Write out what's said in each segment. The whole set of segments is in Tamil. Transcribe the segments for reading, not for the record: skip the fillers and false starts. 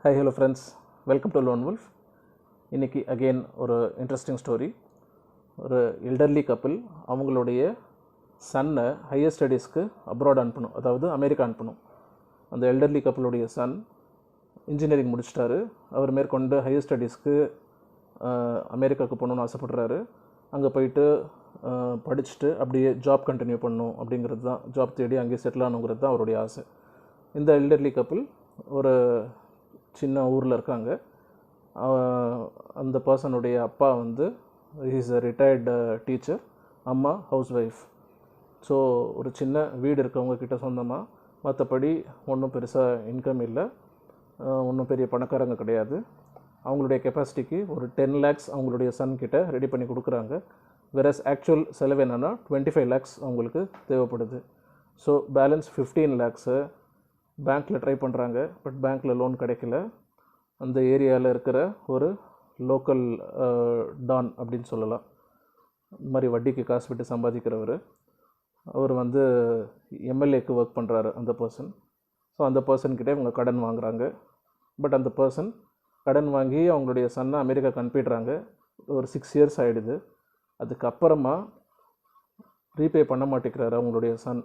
Hi, hello friends. Welcome to Lone Wolf. இன்னைக்கு again ஒரு இன்ட்ரெஸ்டிங் ஸ்டோரி. ஒரு எல்டர்லி கப்பிள் அவங்களுடைய சன்னை ஹையர் ஸ்டடீஸ்க்கு அப்ராட் அனுப்பணும், அதாவது அமெரிக்கா அனுப்பணும். அந்த எல்டர்லி கப்பிளுடைய சன் இன்ஜினியரிங் முடிச்சிட்டாரு. அவர் மேற்கொண்டு ஹையர் ஸ்டடீஸ்க்கு அமெரிக்காவுக்கு போகணுன்னு ஆசைப்படுறாரு. அங்கே போயிட்டு படிச்சுட்டு அப்படியே ஜாப் கண்டினியூ பண்ணணும் அப்படிங்கிறது தான், ஜாப் தேடி அங்கேயே செட்டில் ஆகணுங்கிறது தான் அவருடைய ஆசை. இந்த எல்டர்லி கப்பிள் ஒரு சின்ன ஊரில் இருக்காங்க. அந்த பர்சனுடைய அப்பா வந்து இஸ் அ ரிட்டையர்டு டீச்சர், அம்மா ஹவுஸ் ஒய்ஃப். ஸோ ஒரு சின்ன வீடு இருக்கவங்க கிட்ட சொந்தமாக, மற்றபடி ஒன்றும் பெருசாக இன்கம் இல்லை, ஒன்றும் பெரிய பணக்காரங்க கிடையாது. அவங்களுடைய கெப்பாசிட்டிக்கு ஒரு 10 lakhs அவங்களுடைய சன் கிட்ட ரெடி பண்ணி கொடுக்குறாங்க. வேறஸ் ஆக்சுவல் செலவு என்னென்னா 25 lakhs அவங்களுக்கு தேவைப்படுது. ஸோ பேலன்ஸ் 15 lakhs பேங்க்கில் ட்ரை பண்ணுறாங்க. பட் பேங்க்கில் லோன் கிடைக்கல. அந்த ஏரியாவில் இருக்கிற ஒரு லோக்கல் டான் அப்படின்னு சொல்லலாம், இந்த மாதிரி வட்டிக்கு காசு விட்டு சம்பாதிக்கிறவர். அவர் வந்து எம்எல்ஏக்கு ஒர்க் பண்ணுறாரு அந்த பர்சன். ஸோ அந்த பர்சன்கிட்ட இவங்க கடன் வாங்குகிறாங்க. பட் அந்த பர்சன் கடன் வாங்கி அவங்களுடைய சன்னை அமெரிக்காவுக்கு அனுப்பிடுறாங்க. ஒரு 6 years ஆகிடுது. அதுக்கப்புறமா ரீபே பண்ண மாட்டேங்கிறாரு அவங்களுடைய சன்.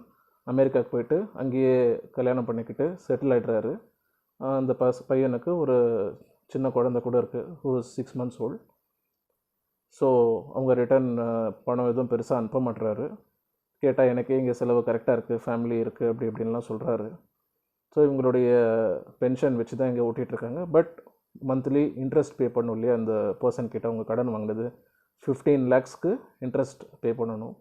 அமெரிக்காவுக்கு போயிட்டு அங்கேயே கல்யாணம் பண்ணிக்கிட்டு செட்டில் ஆகிடுறாரு. அந்த பையனுக்கு ஒரு சின்ன குழந்தை கூட இருக்குது, who is 6 months old. So அவங்க ரிட்டர்ன் பணம் எதுவும் பெருசாக அனுப்ப மாட்டுறாரு. கேட்டால் எனக்கே இங்கே செலவு கரெக்டாக இருக்குது, ஃபேமிலி இருக்குது, அப்படி இப்படின்லாம் சொல்கிறாரு. ஸோ இவங்களுடைய பென்ஷன் வச்சு தான் இங்கே ஓட்டிகிட்ருக்காங்க. பட் மந்த்லி இன்ட்ரெஸ்ட் பே பண்ணணும் இல்லையா, அந்த பர்சன் கிட்ட அவங்க கடன் வாங்கினது 15 lakhsக்கு இன்ட்ரெஸ்ட் பே பண்ணணும்.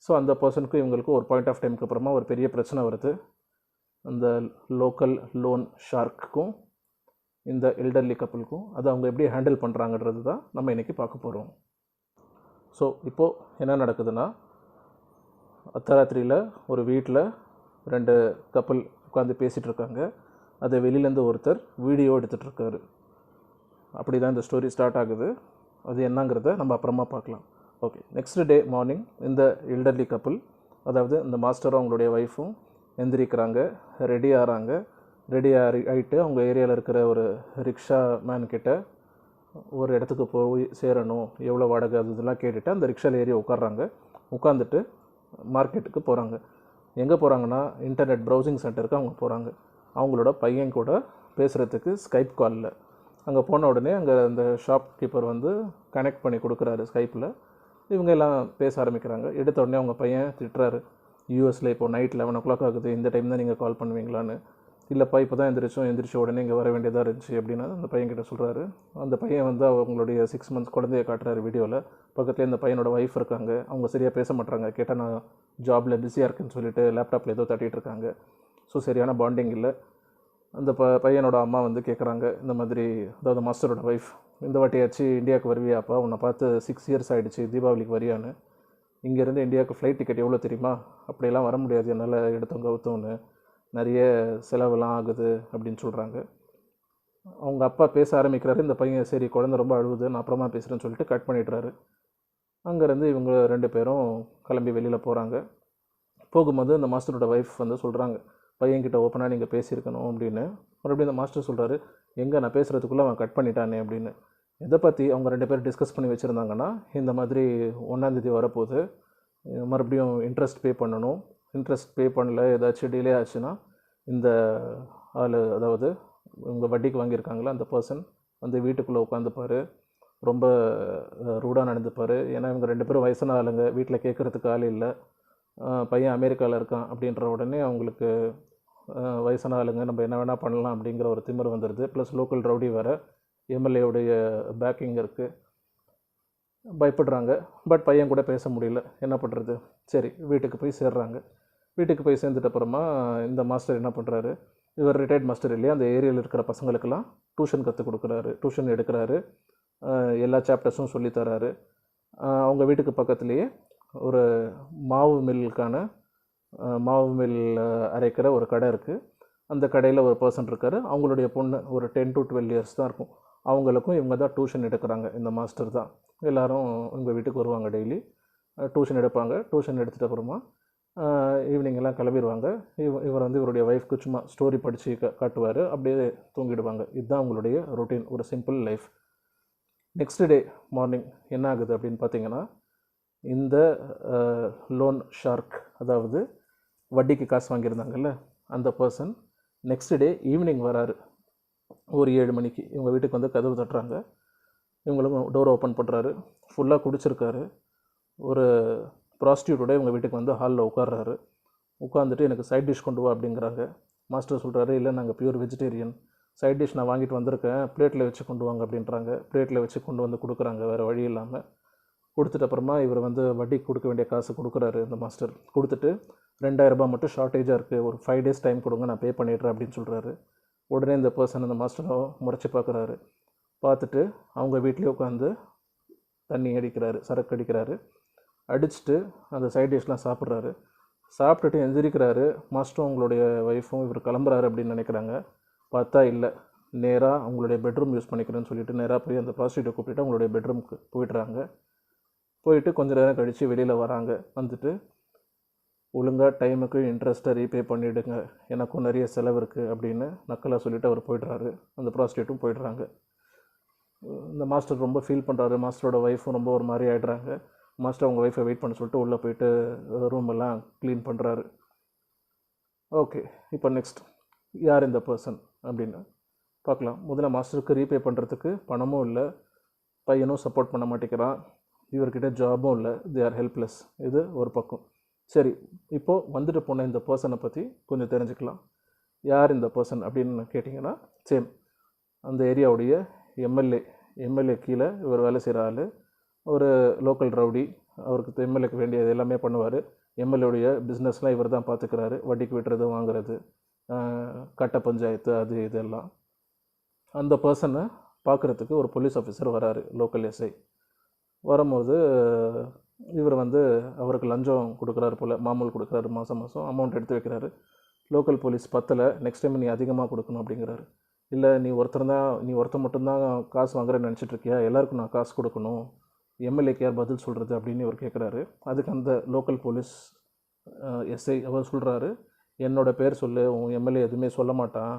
ஸோ அந்த பர்சனுக்கும் இவங்களுக்கு ஒரு பாயிண்ட் ஆஃப் டைமுக்கு அப்புறமா ஒரு பெரிய பிரச்சனை வருது. அந்த லோக்கல் லோன் ஷார்க்குக்கும் இந்த எல்டர்லி கப்புளுக்கும். அதை அவங்க எப்படி ஹேண்டில் பண்ணுறாங்கன்றது தான் நம்ம இன்றைக்கி பார்க்க போகிறோம். ஸோ இப்போது என்ன நடக்குதுன்னா, அர்த்தராத்திரியில் ஒரு வீட்டில் 2 கப்புள் உட்காந்து பேசிகிட்டு இருக்காங்க. அதை வெளியிலேருந்து ஒருத்தர் வீடியோ எடுத்துகிட்ருக்காரு. அப்படி தான் இந்த ஸ்டோரி ஸ்டார்ட் ஆகுது. அது என்னங்கிறத நம்ம அப்புறமா பார்க்கலாம். ஓகே, நெக்ஸ்ட் டே மார்னிங் இந்த எல்டர்லி கப்புள், அதாவது இந்த மாஸ்டரும் அவங்களுடைய ஒய்ஃபும் எந்திரிக்கிறாங்க, ரெடி ஆகிறாங்க. ரெடி ஆகிட்டு அவங்க ஏரியாவில் இருக்கிற ஒரு ரிக்ஷா மேன் கிட்ட ஒரு இடத்துக்கு போய் சேரணும், எவ்வளோ வாடகை அது இதெல்லாம் கேட்டுட்டு அந்த ரிக்ஷாவில் ஏறி உட்காடுறாங்க. உட்காந்துட்டு மார்க்கெட்டுக்கு போகிறாங்க. எங்கே போகிறாங்கன்னா, இன்டர்நெட் ப்ரௌசிங் சென்டருக்கு அவங்க போகிறாங்க. அவங்களோட பையன் கூட பேசுகிறதுக்கு ஸ்கைப் காலில். அங்கே போன உடனே அங்கே அந்த ஷாப் கீப்பர் வந்து கனெக்ட் பண்ணி கொடுக்குறாரு ஸ்கைப்பில். இவங்க எல்லாம் பேச ஆரம்பிக்கிறாங்க. எடுத்த உடனே அவங்க பையன் திட்டுறாரு, யூஎஸில் இப்போ நைட் 11 o'clock ஆகுது, இந்த டைம் தான் நீங்கள் கால் பண்ணுவீங்களான்னு. இல்லைப்பா, இப்போ தான் எந்திரிச்ச உடனே இங்கே வர வேண்டியதாக இருந்துச்சு அப்படின்னு அந்த பையன்கிட்ட சொல்கிறாரு. அந்த பையன் வந்து அவங்களுடைய 6 months குழந்தைய காட்டுறாரு வீடியோவில். பக்கத்துலேயே இந்த பையனோட ஒய்ஃப் இருக்காங்க. அவங்க சரியாக பேச மாட்டாங்க. கேட்டால் நான் ஜாபில் பிஸியாக இருக்குன்னு சொல்லிட்டு லேப்டாப்பில் ஏதோ தட்டிகிட்டு இருக்காங்க. ஸோ சரியான பாண்டிங் இல்லை. அந்த பையனோட அம்மா வந்து கேட்குறாங்க, இந்த மாதிரி, அதாவது மாஸ்டரோட ஒய்ஃப், இந்த வாட்டியாச்சு இந்தியாவுக்கு வருவியாப்பா, உன்னை பார்த்து 6 years ஆகிடுச்சு, தீபாவளிக்கு வரியான்னு. இங்கேருந்து இந்தியாவுக்கு ஃப்ளைட் டிக்கெட் எவ்வளோ தெரியுமா, அப்படியெல்லாம் வர முடியாது என்னால், எடுத்தோம் கவுத்தோன்னு, நிறைய செலவெல்லாம் ஆகுது அப்படின்னு சொல்கிறாங்க. அவங்க அப்பா பேச ஆரம்பிக்கிறாரு. இந்த பையன் சரி குழந்தை ரொம்ப அழுவுது, நான் அப்புறமா பேசுகிறேன்னு சொல்லிட்டு கட் பண்ணிடுறாரு. அங்கேருந்து இவங்க 2 பேரும் கிளம்பி வெளியில் போகிறாங்க. போகும்போது இந்த மாஸ்டரோட ஒய்ஃப் வந்து சொல்கிறாங்க, பையன்கிட்ட ஓப்பனாக நீங்கள் பேசியிருக்கணும் அப்படின்னு. மறுபடியும் இந்த மாஸ்டர் சொல்கிறாரு, எங்கே நான் பேசுகிறதுக்குள்ளே அவன் கட் பண்ணிட்டானே அப்படின்னு. எதை பற்றி அவங்க 2 பேரும் டிஸ்கஸ் பண்ணி வச்சுருந்தாங்கன்னா, இந்த மாதிரி 1ஆம் தேதி வரப்போகுது, மறுபடியும் இன்ட்ரெஸ்ட் பே பண்ணணும், இன்ட்ரெஸ்ட் பே பண்ணல ஏதாச்சும் டிலே ஆச்சுன்னா இந்த ஆள், அதாவது இவங்க வட்டிக்கு வாங்கியிருக்காங்களா அந்த பர்சன் வந்து வீட்டுக்குள்ளே உட்காந்துப்பார், ரொம்ப ரூடாக நடந்துப்பார். ஏன்னா இவங்க 2 பேரும் வயசான ஆளுங்க, வீட்டில் கேட்குறதுக்கு ஆள் இல்லை. பையன் அமெரிக்காவில் இருக்கான் அப்படின்ற உடனே அவங்களுக்கு வயசான ஆளுங்க, நம்ம என்ன வேணால் பண்ணலாம் அப்படிங்கிற ஒரு திமிர் வந்துடுது. ப்ளஸ் லோக்கல் ரவுடி வேறு, எம்எல்ஏவுடைய பேக்கிங் இருக்குது, பயப்படுறாங்க. பட் பையன் கூட பேச முடியல, என்ன பண்ணுறது. சரி, வீட்டுக்கு போய் சேர்றாங்க. வீட்டுக்கு போய் சேர்ந்துட்ட அப்புறமா இந்த மாஸ்டர் என்ன பண்ணுறாரு, இவர் ரிட்டையர்ட் மாஸ்டர் இல்லையா, அந்த ஏரியாவில் இருக்கிற பசங்களுக்கெல்லாம் டியூஷன் கற்றுக் கொடுக்குறாரு, டியூஷன் எடுக்கிறாரு, எல்லா சாப்டர்ஸும் சொல்லித்தராரு. அவங்க வீட்டுக்கு பக்கத்துலேயே ஒரு மாவு மில் அரைக்கிற ஒரு கடை இருக்குது. அந்த கடையில் ஒரு பர்சன் இருக்கார். அவங்களுடைய பொண்ணு ஒரு 10 to 12 years தான் இருக்கும். அவங்களுக்கும் இவங்க தான் டியூஷன் எடுக்கிறாங்க. இந்த மாஸ்டர் தான். எல்லோரும் இவங்க வீட்டுக்கு வருவாங்க, டெய்லி டியூஷன் எடுப்பாங்க. டியூஷன் எடுத்துகிட்ட அப்புறமா ஈவினிங் எல்லாம் கிளம்பிடுவாங்க. இவர் வந்து இவருடைய ஒய்ஃப்க்கு சும்மா ஸ்டோரி படித்து காட்டுவார், அப்படியே தூங்கிடுவாங்க. இதுதான் அவங்களுடைய ரொட்டீன், ஒரு simple life. Next day morning என்ன ஆகுது அப்படின்னு பார்த்தீங்கன்னா, இந்த லோன் ஷார்க், அதாவது வட்டிக்கு காசு வாங்கியிருந்தாங்கல்ல அந்த பர்சன், நெக்ஸ்ட் டே ஈவினிங் வராரு. ஒரு 7 மணிக்கு இவங்க வீட்டுக்கு வந்து கதவு தட்டுறாங்க. இவங்களும் டோர் ஓப்பன் பண்ணுறாரு. ஃபுல்லாக குடிச்சிருக்காரு. ஒரு ப்ராஸ்டியூட்டோட இவங்க வீட்டுக்கு வந்து ஹாலில் உட்கார்றாரு. உட்காந்துட்டு எனக்கு சைட் டிஷ் கொண்டு வா அப்படிங்கிறாங்க. மாஸ்டர் சொல்கிறாரு, இல்லை நாங்கள் பியூர் வெஜிடேரியன், சைட் டிஷ் நான் வாங்கிட்டு வந்திருக்கேன், பிளேட்டில் வச்சு கொண்டு வாங்க அப்படின்றாங்க. பிளேட்டில் வச்சு கொண்டு வந்து கொடுக்குறாங்க வேறு வழி இல்லாமல். கொடுத்துட்டு அப்புறமா இவர் வந்து வட்டிக்கு கொடுக்க வேண்டிய காசு கொடுக்குறாரு. இந்த மாஸ்டர் கொடுத்துட்டு 2000 ரூபாய் மட்டும் ஷார்ட்டேஜாக இருக்குது, ஒரு 5 days டைம் கொடுங்க, நான் பே பண்ணிடுறேன் அப்படின்னு சொல்கிறாரு. உடனே இந்த பர்சன் அந்த மாஸ்டரை முறைச்சி பார்க்குறாரு. பார்த்துட்டு அவங்க வீட்லேயே உட்காந்து தண்ணி அடிக்கிறாரு, சரக்கு அடிக்கிறாரு. அடிச்சுட்டு அந்த சைட் டிஷ்லாம் சாப்பிட்றாரு. சாப்பிட்டுட்டு எந்திரிக்கிறாரு. மாஸ்டரும் அவங்களுடைய ஒய்ஃபும் இவர் கிளம்புறாரு அப்படின்னு நினைக்கிறாங்க. பார்த்தா இல்லை, நேராக அவங்களுடைய பெட்ரூம் யூஸ் பண்ணிக்கிறேன்னு சொல்லிட்டு நேராக போய் அந்த ப்ராஸ்டியூட்டை கூப்பிட்டு அவங்களுடைய பெட்ரூமுக்கு போயிடுறாங்க. போயிட்டு கொஞ்சம் நேரம் கழித்து வெளியில் வராங்க. வந்துட்டு ஒழுங்காக டைமுக்கு இன்ட்ரெஸ்ட்டை ரீபே பண்ணிவிடுங்க, எனக்கும் நிறைய செலவு இருக்குது அப்படின்னு நக்கலாக சொல்லிவிட்டு அவர் போய்ட்றாரு. அந்த ப்ராஸ்டியூட்டும் போய்ட்றாங்க. இந்த மாஸ்டர் ரொம்ப ஃபீல் பண்ணுறாரு. மாஸ்டரோட ஒய்ஃபும் ரொம்ப ஒரு மாதிரி ஆகிடுறாங்க. மாஸ்டர் அவங்க ஒய்ஃபை வெயிட் பண்ண சொல்லிட்டு உள்ளே போயிட்டு ரூமெல்லாம் க்ளீன் பண்ணுறாரு. ஓகே, இப்போ நெக்ஸ்ட் யார் இந்த பர்சன் அப்படின்னு பார்க்கலாம். முதல்ல மாஸ்டருக்கு ரீபே பண்ணுறதுக்கு பணமும் இல்லை, பையனும் சப்போர்ட் பண்ண மாட்டேங்கிறான், இவர்கிட்ட ஜாபும் இல்லை, தே ஆர் ஹெல்ப்லெஸ். இது ஒரு பக்கம். சரி, இப்போது வந்துட்டு போன இந்த பர்சனை பற்றி கொஞ்சம் தெரிஞ்சுக்கலாம். யார் இந்த பர்சன் அப்படின்னு கேட்டிங்கன்னா, சேம் அந்த ஏரியாவுடைய எம்எல்ஏ கீழே இவர் வேலை செய்கிற ஆள். ஒரு லோக்கல் ரவுடி. அவருக்கு எம்எல்ஏக்கு வேண்டியது எல்லாமே பண்ணுவார். எம்எல்ஏடைய பிஸ்னஸ்லாம் இவர் தான் பார்த்துக்கிறாரு. வட்டிக்கு விட்டுறது, வாங்குறது, கட்ட பஞ்சாயத்து, அது இதெல்லாம். அந்த பர்சனை பார்க்குறதுக்கு ஒரு போலீஸ் ஆஃபீஸர் வராரு, லோக்கல் எஸ்ஐ. வரும்போது இவர் வந்து அவருக்கு லஞ்சம் கொடுக்குறாரு போல், மாமூல் கொடுக்குறாரு, மாதம் அமௌண்ட் எடுத்து வைக்கிறாரு. லோக்கல் போலீஸ் பத்தலை, நெக்ஸ்ட் டைம் நீ அதிகமாக கொடுக்கணும் அப்படிங்கிறாரு. இல்லை, நீ ஒருத்தர் மட்டும்தான் காசு வாங்குறேன்னு நினச்சிட்ருக்கியா, எல்லாருக்கும் நான் காசு கொடுக்கணும், எம்எல்ஏக்கு யார் பதில் சொல்கிறது அப்படின்னு இவர் கேட்குறாரு. அதுக்கு அந்த லோக்கல் போலீஸ் எஸ்ஐ அவர் சொல்கிறாரு, என்னோட பேர் சொல்லு, உன் எம்எல்ஏ எதுவுமே சொல்ல மாட்டான்,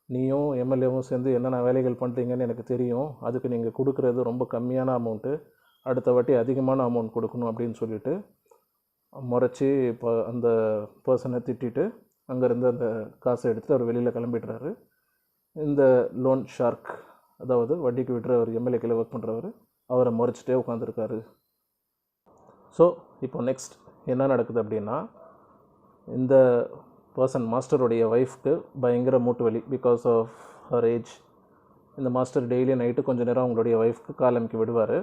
நீயும் எம்எல்ஏவும் சேர்ந்து என்னென்ன வேலைகள் பண்ணுறீங்கன்னு எனக்கு தெரியும், அதுக்கு நீங்கள் கொடுக்குறது ரொம்ப கம்மியான அமௌண்ட்டு, அடுத்த வாட்டி அதிகமான அமௌண்ட் கொடுக்கணும் அப்படின்னு சொல்லிட்டு முறைச்சி இப்போ அந்த பர்சனை திட்டிட்டு அங்கேருந்து அந்த காசை எடுத்துகிட்டு அவர் வெளியில் கிளம்பிடுறாரு. இந்த லோன் ஷார்க், அதாவது வட்டிக்கு விட்டுற அவர் எம்எல்ஏ கீழே ஒர்க் பண்ணுறவர், அவரை முறைச்சிட்டே உட்காந்துருக்காரு. ஸோ இப்போ நெக்ஸ்ட் என்ன நடக்குது அப்படின்னா, இந்த பர்சன் மாஸ்டருடைய ஒய்ஃப்க்கு பயங்கர மூட்டு வலி, பிகாஸ் ஆஃப் ஹர் ஏஜ். இந்த மாஸ்டர் டெய்லி நைட்டு கொஞ்சம் நேரம் அவங்களுடைய ஒய்ஃப்க்கு கால் அமுக்கி விடுவார்.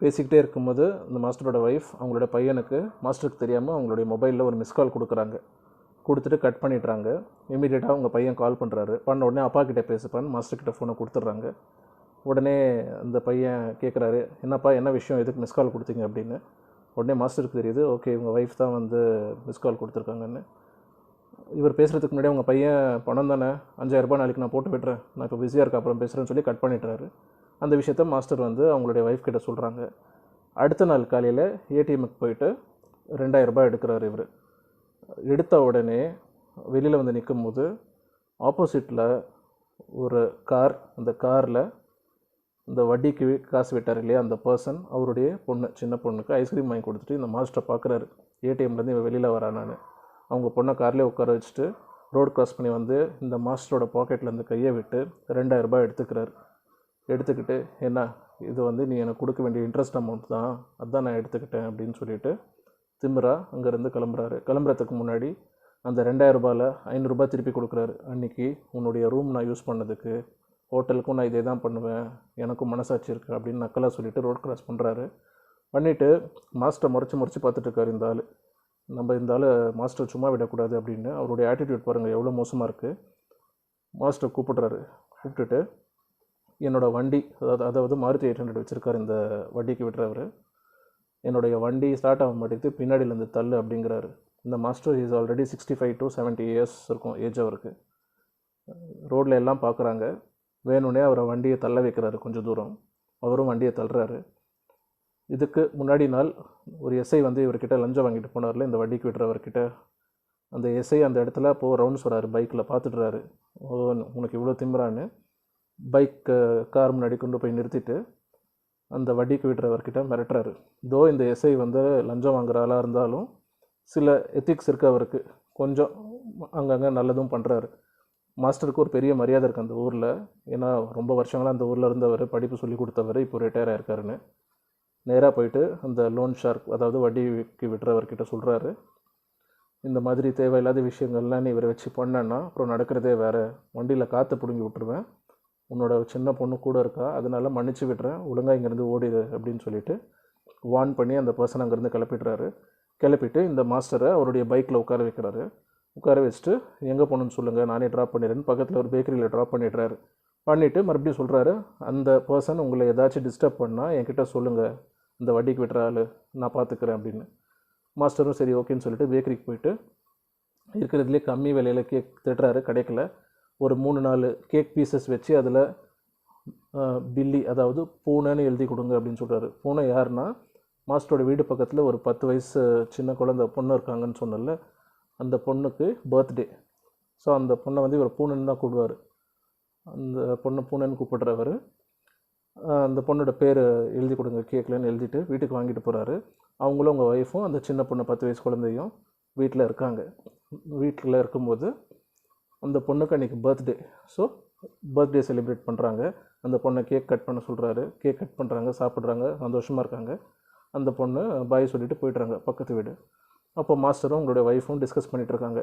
பேசிக்கிட்டே இருக்கும்போது இந்த மாஸ்டரோட ஒய்ஃப் அவங்களோட பையனுக்கு, மாஸ்டருக்கு தெரியாமல் அவங்களுடைய மொபைலில் ஒரு மிஸ் கால் கொடுக்குறாங்க. கொடுத்துட்டு கட் பண்ணிடுறாங்க. இமீடியட்டாக அவங்க பையன் கால் பண்ணுறாரு. பண்ண உடனே அப்பா கிட்டே பேசுப்பான்னு மாஸ்டர்கிட்ட ஃபோனை கொடுத்துட்றாங்க. உடனே அந்த பையன் கேட்குறாரு, என்னப்பா என்ன விஷயம், எதுக்கு மிஸ் கால் கொடுத்தீங்க அப்படின்னு. உடனே மாஸ்டருக்கு தெரியுது, ஓகே இவங்க ஒய்ஃப் தான் வந்து மிஸ் கால் கொடுத்துருக்காங்கன்னு. இவர் பேசுகிறதுக்கு முன்னாடி அவங்க பையன், பணம் தானே, 5000 ரூபாய் நாளைக்கு நான் போட்டு விட்டுறேன், நான் இப்போ பிஸியாக இருக்க அப்புறம் பேசுகிறேன்னு சொல்லி கட் பண்ணிட்டுறாரு. அந்த விஷயத்த மாஸ்டர் வந்து அவங்களுடைய ஒய்ஃப் கிட்ட சொல்கிறாங்க. அடுத்த நாள் காலையில் ஏடிஎம்முக்கு போயிட்டு 2000 ரூபாய் எடுக்கிறார் இவர். எடுத்த உடனே வெளியில் வந்து நிற்கும்போது ஆப்போசிட்டில் ஒரு கார், அந்த காரில் இந்த வட்டிக்கு காசு விட்டார் இல்லையா அந்த பர்சன், அவருடைய பொண்ணு, சின்ன பொண்ணுக்கு ஐஸ்கிரீம் வாங்கி கொடுத்துட்டு இந்த மாஸ்டரை பார்க்குறாரு. ஏடிஎம்லேருந்து இவன் வெளியில் வரானான்னு. அவங்க பொண்ணை கார்லேயே உட்கார வச்சுட்டு ரோடு க்ராஸ் பண்ணி வந்து இந்த மாஸ்டரோட பாக்கெட்லேருந்து கையை விட்டு 2000 ரூபாய் எடுத்துக்கிறாரு. எடுத்துக்கிட்டு, என்ன இது வந்து நீ எனக்கு கொடுக்க வேண்டிய இன்ட்ரெஸ்ட் அமௌண்ட் தான், அதுதான் நான் எடுத்துக்கிட்டேன் அப்படின்னு சொல்லிட்டு திமிரா அங்கேருந்து கிளம்புறாரு. கிளம்புறதுக்கு முன்னாடி அந்த 2000 ரூபாயில் 500 ரூபாய் திருப்பி கொடுக்குறாரு. அன்றைக்கி உன்னுடைய ரூம் நான் யூஸ் பண்ணதுக்கு, ஹோட்டலுக்கும் நான் இதே தான் பண்ணுவேன், எனக்கும் மனசாட்சி இருக்குது அப்படின்னு நக்கலாக சொல்லிவிட்டு ரோட் கிராஸ் பண்ணுறாரு. பண்ணிவிட்டு மாஸ்டரை முறைச்சி பார்த்துட்ருக்காரு இந்த ஆள். நம்ம இந்த ஆள் மாஸ்டர் சும்மா விடக்கூடாது அப்படின்னு. அவருடைய ஆட்டிடியூட் பாருங்கள் எவ்வளோ மோசமாக இருக்குது. மாஸ்டர் கூப்பிட்டுட்டு, என்னோடய வண்டி, அதாவது மாருதி 800 வச்சுருக்காரு இந்த வட்டிக்கு விட்டுறவர், என்னுடைய வண்டி ஸ்டார்ட் ஆக மாட்டேங்குது, பின்னாடியிலேருந்து தள்ளு அப்படிங்கிறாரு. இந்த master is already 65 to 70 years இருக்கும் ஏஜ் அவருக்கு. ரோட்டில் எல்லாம் பார்க்குறாங்க. வேணும்னே அவரை வண்டியை தள்ள வைக்கிறாரு கொஞ்சம் தூரம். அவரும் வண்டியை தள்ளுறாரு. இதுக்கு முன்னாடி நாள் ஒரு எஸ்ஐ வந்து இவர்கிட்ட லஞ்சம் வாங்கிட்டு போனார்ல, இந்த வட்டிக்கு விடுறவர்கிட்ட. அந்த எஸ்ஐ அந்த இடத்துல ரவுண்ட்ஸ் வராரு, பைக்கில் பார்த்துட்டுறாரு. உனக்கு இவ்வளோ திம்புறான்னு கார் முன்னாடி கொண்டு போய் நிறுத்திட்டு அந்த வட்டிக்கு விடுறவர்கிட்ட மிரட்டுறாரு. இந்த எஸ்ஐ வந்து லஞ்சம் வாங்குற ஆளாக இருந்தாலும் சில எத்திக்ஸ் இருக்குது அவருக்கு, கொஞ்சம் அங்கங்கே நல்லதும் பண்ணுறாரு. மாஸ்டருக்கு ஒரு பெரிய மரியாதை இருக்குது அந்த ஊரில். ஏன்னா ரொம்ப வருஷங்களாக அந்த ஊரில் இருந்தவர், படிப்பு சொல்லி கொடுத்தவர், இப்போ ரிட்டையர் ஆகிருக்காருன்னு. நேராக போயிட்டு அந்த லோன் ஷார்க், அதாவது வட்டிக்கு விடுறவர்கிட்ட சொல்கிறாரு, இந்த மாதிரி தேவையில்லாத விஷயங்கள்லாம் நீ இவரை வச்சு பண்ணேன்னா அப்புறம் நடக்கிறதே வேறு. வண்டியில் காற்று பிடுங்கி விட்டுருவேன், உன்னோட சின்ன பொண்ணு கூட இருக்கா, அதனால மன்னிச்சு விடுறேன், ஒழுங்காக இங்கேருந்து ஓடிடு அப்படின்னு சொல்லிட்டு வார்ன் பண்ணி அந்த பர்சன் அங்கேருந்து கிளப்பிட்டு இந்த மாஸ்டரை அவருடைய பைக்கில் உட்கார வைக்கிறாரு. உட்கார வச்சுட்டு எங்கே போகணுன்னு சொல்லுங்கள், நானே ட்ராப் பண்ணிடுறேன்னு பக்கத்தில் ஒரு பேக்கரியில் ட்ராப் பண்ணிவிட்டு மறுபடியும் சொல்கிறாரு, அந்த பர்சன் உங்களை ஏதாச்சும் டிஸ்டர்ப் பண்ணால் என்கிட்ட சொல்லுங்கள், இந்த வட்டிக்கு விட்டுற ஆள் நான் பார்த்துக்கிறேன் அப்படின்னு. மாஸ்டரும் சரி ஓகேன்னு சொல்லிட்டு பேக்கரிக்கு போயிட்டு இருக்கிறதுலே கம்மி விலையில் கேக் திட்டுறாரு. கிடைக்கல. ஒரு 3-4 கேக் பீசஸ் வச்சு அதில் பில்லி, அதாவது பூனைன்னு எழுதி கொடுங்க அப்படின்னு சொல்கிறாரு. பூனை யாருன்னா, மாஸ்டரோட வீடு பக்கத்தில் ஒரு 10 வயசு சின்ன குழந்தை பொண்ணு இருக்காங்கன்னு சொன்னல, அந்த பொண்ணுக்கு பர்த்டே. ஸோ அந்த பொண்ணை வந்து இவர் பூனைன்னு தான் கூப்பிடுவார். அந்த பொண்ணை பூனைன்னு கூப்பிடுறவர் அந்த பொண்ணோட பேர் எழுதி கொடுங்க கேட்கலன்னு எழுதிட்டு வீட்டுக்கு வாங்கிட்டு போகிறாரு. அவங்களும் உங்கள் ஒய்ஃபும் அந்த சின்ன பொண்ணு 10 வயசு குழந்தையும் வீட்டில் இருக்காங்க. வீட்டில் இருக்கும்போது அந்த பொண்ணுக்கு அன்றைக்கி பர்த்டே. ஸோ பர்த்டே செலிப்ரேட் பண்ணுறாங்க. அந்த பொண்ணை கேக் கட் பண்ண சொல்கிறாரு. கேக் கட் பண்ணுறாங்க, சாப்பிட்றாங்க, சந்தோஷமாக இருக்காங்க. அந்த பொண்ணு பாய் சொல்லிவிட்டு போய்ட்டுறாங்க பக்கத்து வீடு. அப்போ மாஸ்டரும் உங்களுடைய ஒய்ஃபும் டிஸ்கஸ் பண்ணிகிட்ருக்காங்க,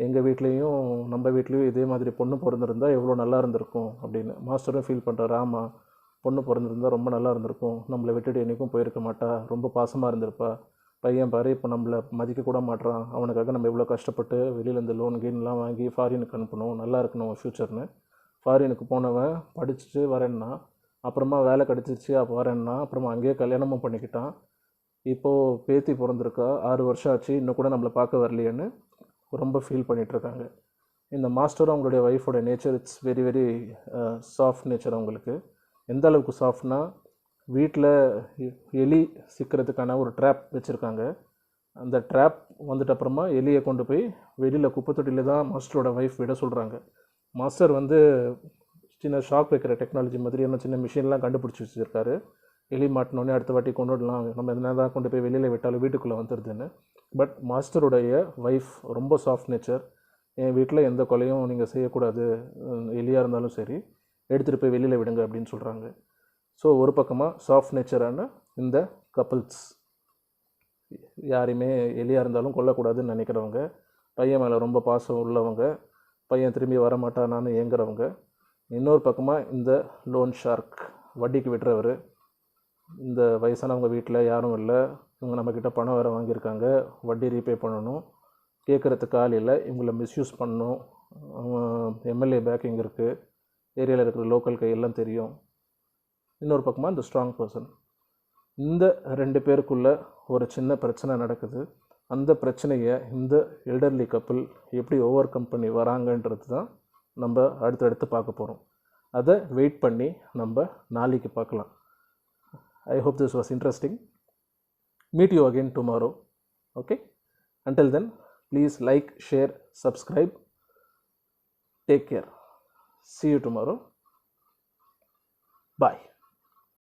எங்கள் வீட்லேயும் நம்ம வீட்லேயும் இதே மாதிரி பொண்ணு பிறந்திருந்தால் எவ்வளோ நல்லா இருந்திருக்கும் அப்படின்னு. மாஸ்டரும் ஃபீல் பண்ணுறாரு, ஆமாம் பொண்ணு பிறந்திருந்தால் ரொம்ப நல்லா இருந்திருக்கும், நம்மளை விட்டுட்டு என்றைக்கும் போயிருக்க மாட்டா, ரொம்ப பாசமாக இருந்திருப்பா. பையன் பாரு இப்போ நம்மளை மதிக்க கூட மாட்றான், அவனுக்காக நம்ம எவ்வளோ கஷ்டப்பட்டு வெளியில் லோன் கீன்லாம் வாங்கி ஃபாரினுக்கு அனுப்பணும், நல்லா இருக்கணும் ஃப்யூச்சர்னு. ஃபாரினுக்கு போனவன் படிச்சுட்டு வரேன்னா, அப்புறமா வேலை கிடச்சிச்சு அப்போ வரேன்னா, அப்புறமா அங்கேயே கல்யாணமும் பண்ணிக்கிட்டான். இப்போது பேத்தி பிறந்திருக்கா, 6 வருஷம் ஆச்சு, இன்னும் கூட நம்மளை பார்க்க வரலையேன்னு ரொம்ப ஃபீல் பண்ணிகிட்ருக்காங்க. இந்த மாஸ்டரும் அவங்களுடைய ஒய்ஃபோட nature it's very very soft nature. அவங்களுக்கு எந்த அளவுக்கு சாஃப்ட்னா, வீட்டில் எலி சிக்கிறதுக்கான ஒரு ட்ராப் வச்சுருக்காங்க. அந்த ட்ராப் வந்துட்டு அப்புறமா எலியை கொண்டு போய் வெளியில் குப்பை தொட்டியில் தான் மாஸ்டரோட ஒய்ஃப் விட சொல்கிறாங்க. மாஸ்டர் வந்து சின்ன ஷாக் வைக்கிற டெக்னாலஜி மாதிரியான சின்ன மிஷின்லாம் கண்டுபிடிச்சி வச்சுருக்காரு. எலி மாட்டினோடனே அடுத்த வாட்டி கொண்டு விடலாம், நம்ம என்ன தான் கொண்டு போய் வெளியில் விட்டாலும் வீட்டுக்குள்ளே வந்துடுதுன்னு. பட் மாஸ்டருடைய ஒய்ஃப் ரொம்ப சாஃப்ட் நேச்சர். என் வீட்டில் எந்த கொலையும் நீங்கள் செய்யக்கூடாது, எலியாக இருந்தாலும் சரி எடுத்துகிட்டு போய் வெளியில் விடுங்க அப்படின்னு சொல்கிறாங்க. ஸோ ஒரு பக்கமாக சாஃப்ட் நேச்சரான இந்த கப்புள்ஸ், யாரையுமே எலியாக இருந்தாலும் கொல்லக்கூடாதுன்னு நினைக்கிறவங்க, பையன் மேலே ரொம்ப பாசம் உள்ளவங்க, பையன் திரும்பி வரமாட்டானான்னு ஏங்குறவங்க. இன்னொரு பக்கமாக இந்த லோன் ஷார்க், வட்டிக்கு விடுறவர். இந்த வயசானவங்க வீட்டில் யாரும் இல்லை, இவங்க நம்மக்கிட்ட பணம் வேறு வாங்கியிருக்காங்க, வட்டி ரீபே பண்ணணும், கேட்குறதுக்கு ஆள் இல்லை, இவங்களை மிஸ்யூஸ் பண்ணணும், எம்எல்ஏ பேக்கிங் இருக்குது, ஏரியாவில் இருக்கிற லோக்கல் கையெல்லாம் தெரியும். இன்னொரு பக்கமாக இந்த ஸ்ட்ராங் பர்சன். இந்த 2 பேருக்குள்ளே ஒரு சின்ன பிரச்சனை நடக்குது. அந்த பிரச்சனையை இந்த எல்டர்லி கப்புள் எப்படி ஓவர் கம் பண்ணி வராங்கன்றது தான் நம்ம அடுத்தடுத்து பார்க்க போகிறோம். அதை வெயிட் பண்ணி நம்ம நாளைக்கு பார்க்கலாம். I hope this was interesting. Meet you again tomorrow. Okay? Until then, please like, share, subscribe. Take care. See you tomorrow. Bye.